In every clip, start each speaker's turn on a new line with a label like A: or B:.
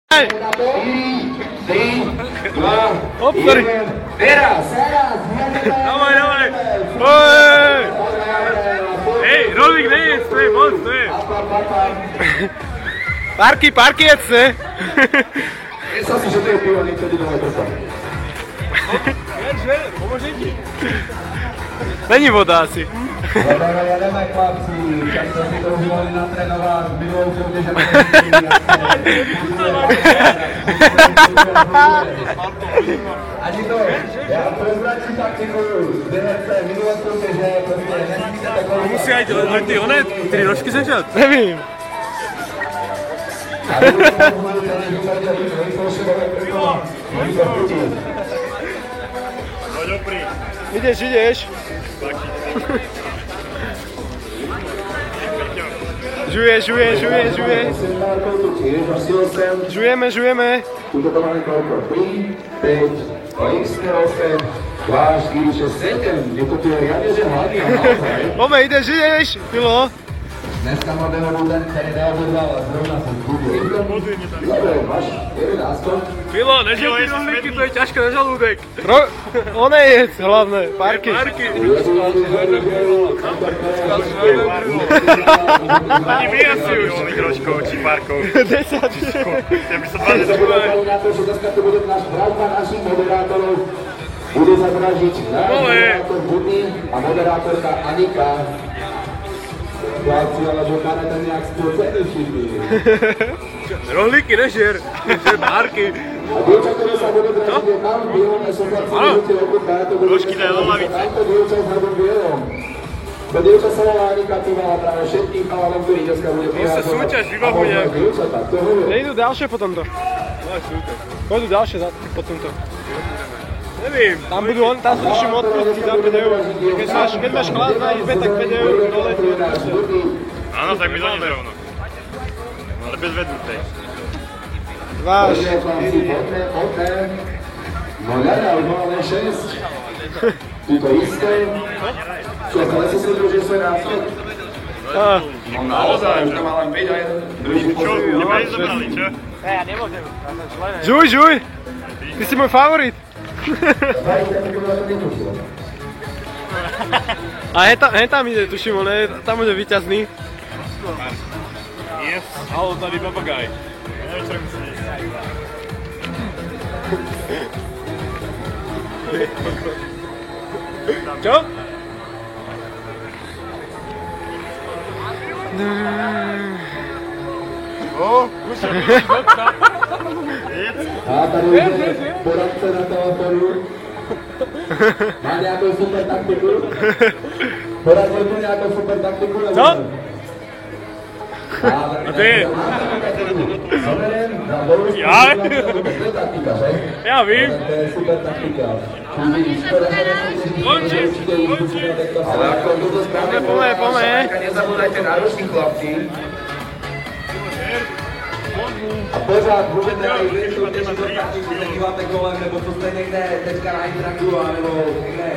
A: Sorry.
B: Teraz!
A: Dávaj. Hej, rolík nejedz, to je moc, to je. Parky jedz, ne?
B: Myslel si, že to je pivo, niekedy dole prsa.
A: Pomôžem ti. Není voda asi.
B: Jedeme chlapci, často si to užívali natrénovať, minulou soutěže ani to, já prezradím taktiku, běhejte minulou soutěže, prostě nesmíte takovou...
A: Musí aj ty one, 3 rožky sežať? Nevím. Ideš. Žuje. Žujeme.
B: Tuto to máme koľko? 3, 5, x-8, 2, 4, 6, 7. Je to tu riadne, že hladný a naozaj.
A: Ome, ideš, Filo.
B: Dneska mladého ľudia, ktorý neobudal a zrovna sa zbudil. Dobre, máš 11.
A: Filo, nežil ty rohlíky, to je ťažké na žalúdek. One jedz, hlavné, parky.
C: Ani vy asi už trošku či parkov.
A: 10.
C: Ja by som 20
B: bude. Dneska to bude náš dražba našich moderátorov. Bude zadražiť náš moderátor Budný a moderátorka Anika. Chlapci, ale dokáne tam nejak spocený všichni.
A: Rohlíky nežer parky.
B: A dievča, ktoré sa bude dražiť, je tam v bielom, a som chlapci budete okúkať, to bude
C: Trošky dajú do lavice.
B: tamto dievča s hľadom bielom. To dievča sa volá Anika, tu mala práve všetkým chalalom, ktorý dneska bude
A: sa súťaž vybavujú nejak. Nejdu ďalšie potom to. Pôjdu ďalšie potom to. Nevím. Tam sa tuším odpustiť za 5 eur. Keď máš chlad na izbe, tak 5 eur dole ti odpustia.
C: Áno, tak my dáme rovno. Ale bez vedúcej.
A: 2, 4.
B: No ľada, už mám len 6. Tuto isté. Čo, ale si si družil svoj nástroj? No naozaj, už to má len 5 a jeden druhý
C: Čo, nebudeš zobrali, čo?
A: Ja nemôžem. Žuj! Ty si môj favorit. A tam ide, tuším, on je tam už víťazný.
C: Yes. Halo, tady papagaj. Neviem, čo musím ísť.
A: Čo?
B: A tady už je poradce na telefonu. Má nejakou super taktiku? Poradce tu nejakou super taktiku?
A: Co?
B: A
A: ty?
B: Ja?
A: Ja vím.
B: To je super taktika.
A: Končí.
B: Ale ako toto správne
A: Poďme.
B: nezabúdajte na ručný, chlapci. A pořád budete aj vy, kteří do taktiku se díváte kolem, nebo co jste někde teďka na Intraku, anebo někde.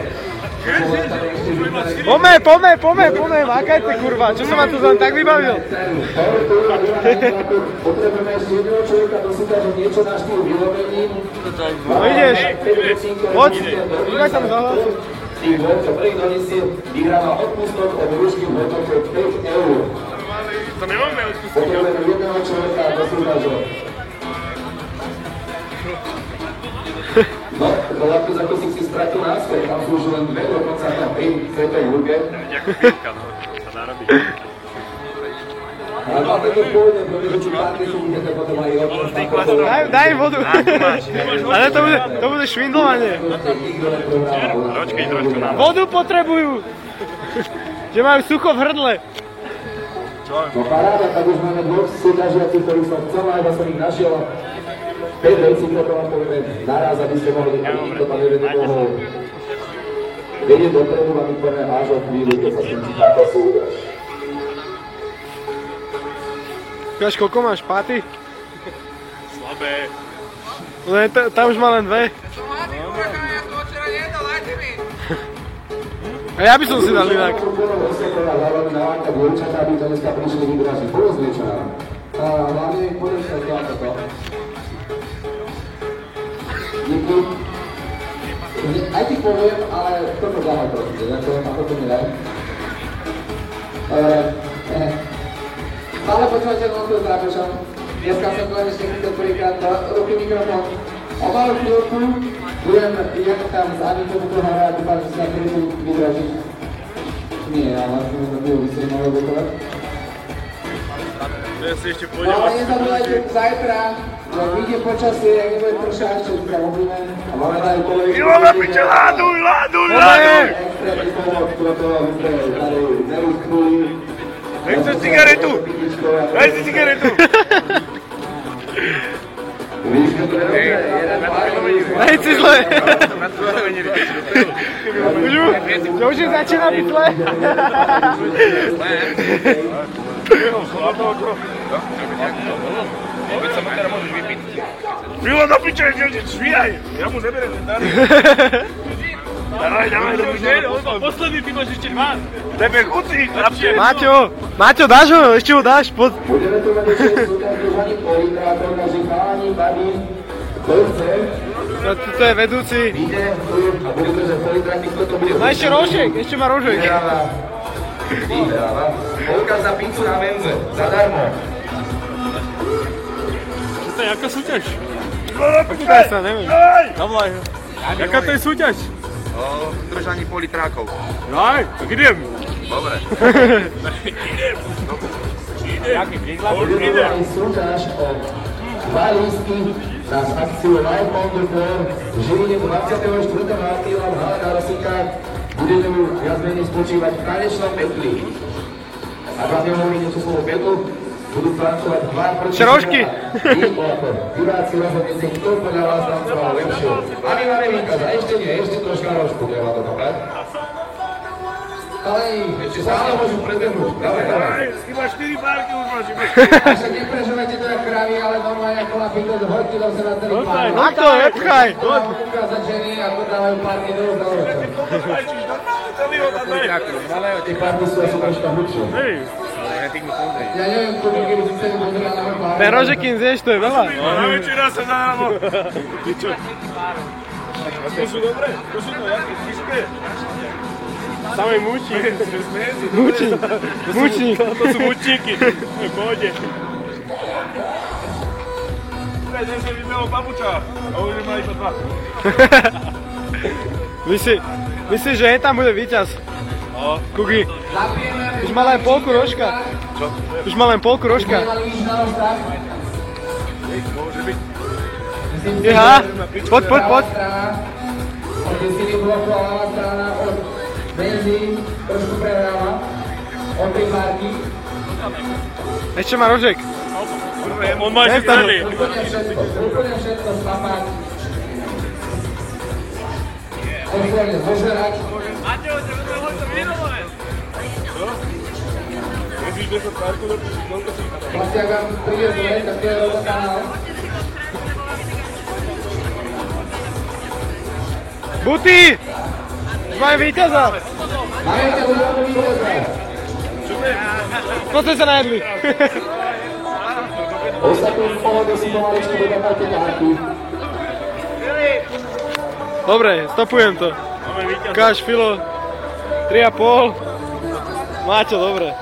A: Poďme, mákajte kurva, čo som ma tu len tak vybavil?
B: Potrebujeme ešte jedného človeka do súťaže niečo na štýl vylomení.
A: No ideš, poď, dívaj sa mu za hlas.
B: Tých dvoch, čo prvý donesie, vyhráva odpustok od rúšky v hodnote 5 eur.
C: To nemáme odpustiť.
B: Potrebujeme jedného človeka do súťaže. No, chlapci, ako si stratil náskok, tam sú už len 2, dokonca tam 3 v svetej hudbe.
C: Ďakú chvíľka, no. Sa dá robiť.
B: Ale máte to pôjde, pretože tí párky sú budete potom aj
A: Daj im vodu. Ale to bude švindlovanie.
C: Počkej trošku nám.
A: Vodu potrebujú. Že majú sucho v hrdle.
B: No paráda, tak už máme dvoch súťažiacich, ktorých som chcel, iba som ich našiel. 5 vecí, ktoré vám povieme naraz, aby ste mohli, aby nikto tam jeden nemohol vedieť dopredu a my povieme až o chvíľu, keď sa skončí táto súťaž.
A: Vieš, koľko máš páty?
C: Slabé.
A: Tam už má len 2. A ja by som si dal inak.
B: A hlavne, poďme sa to. poviem, ale toto dáme proste, ďakujem, ako to nedaj. Stále počúvate Novú Zákošom. Dneska som konečne chytil prvýkrát do ruky mikrofón. O malú chvíľku budem tam s Anitou pohrávať a dúfam, že si na chvíľku vydrží. Nie, ale som to byl vysvetlil dokole. No ale nezabúdajte zajtra, jak vyjde počasie, jak nebude pršať, čo sa robíme. A máme tady kolegy...
C: Ilona, piče, láduj!
B: Extrémny pomoc, ktorá to tady nerusknuli.
C: Daj si cigaretu! Daj si cigaretu!
B: Víš, to je dobře, jeden pár.
A: Hej, si zle! To už začíná byť zle!
C: Ilona, piče, švíjaj! Ja mu neberem ten dary. Dávaj, posledný, ty máš ešte dva. Tebe chutí, chlapče.
A: Maťo, dáš ho, ešte ho dáš, pod...
B: Budeme tu mať ešte súťažovaní politrátor, naši páni, babi, kto chce,
A: To je vedúci.
B: ide tu a budeme, že politráky, kto to bude...
A: Má ešte rožek, ešte má rožek.
B: Vyhráva. Poukaz na pizzu na menze, zadarmo.
A: To je jaká súťaž?
C: Ilona, piče!
A: Ja sa neviem. Zavolaj ho. Jaká to je súťaž?
D: O držaní politrákov.
A: Aj, tak idem.
D: Dobre.
B: Budeme mať súťaž o 2 lístky na akciu Live on the Floor v Žiline 24. apríla v Hale na Rosinkách. Bude tu viac menej spočívať v tanečnom petli. Ak vám nehovorí niečo slovo petlu, budú tancovať 2 proti 2.
A: Šrošky.
B: Diváci rozhodne si, kto podľa vás tancoval lepšie. A my máme výkaz, a ešte nie, ešte troška rožku treba to dobrať. Ale ešte stále môžu predbehnúť. Dávaj.
C: Iba 4 párky už máš.
B: Však neprežívajte to jak kravy, ale normálne ako na pýtať, hoďte do seba celý pár.
A: Na to, nepchaj.
B: Mám ukázať ženy, ako dávajú párky do rozdávacov. Tie párky sú asi troška hlubšie. Ja neviem, kto by keby si chceli pozerať na môj pár.
A: Ten rožek, kým zješ, to je veľa.
C: Na večera sa zahramo. To sú dobré, to sú to jaké fiške.
A: Samej mučík. Mučník.
C: To sú mučníky. Pôjde. Dnes sa vybehol papuča a už má iba 2.
A: Myslíš, že tam bude víťaz? Kuky. Už má len polku rožka.
D: Čo?
A: Už má len polku rožka.
C: Môže byť.
A: Aha, poď.
B: Od desiny bloku a ľavá strana od benzín trošku prehráva. Od tej párky.
A: Ešte má rožek.
C: On má ešte strany.
B: Úplne všetko z papák. Posledne, zožerať.
C: Myslíš, že sa párku dopíši, koľko si tam?
B: Vlastne, ak vám príde zle, tak to je rovno kanál.
A: Buty! Už máme víťaza.
B: Máme ťa do toho víťaza.
A: No ste sa najedli.
B: Ostatní v pohode si pomaličky dodáte párky.
A: Dobre, stopujem to.
C: Máme víťaz.
A: Ukáž, Filo. 3,5. Máťo, dobre.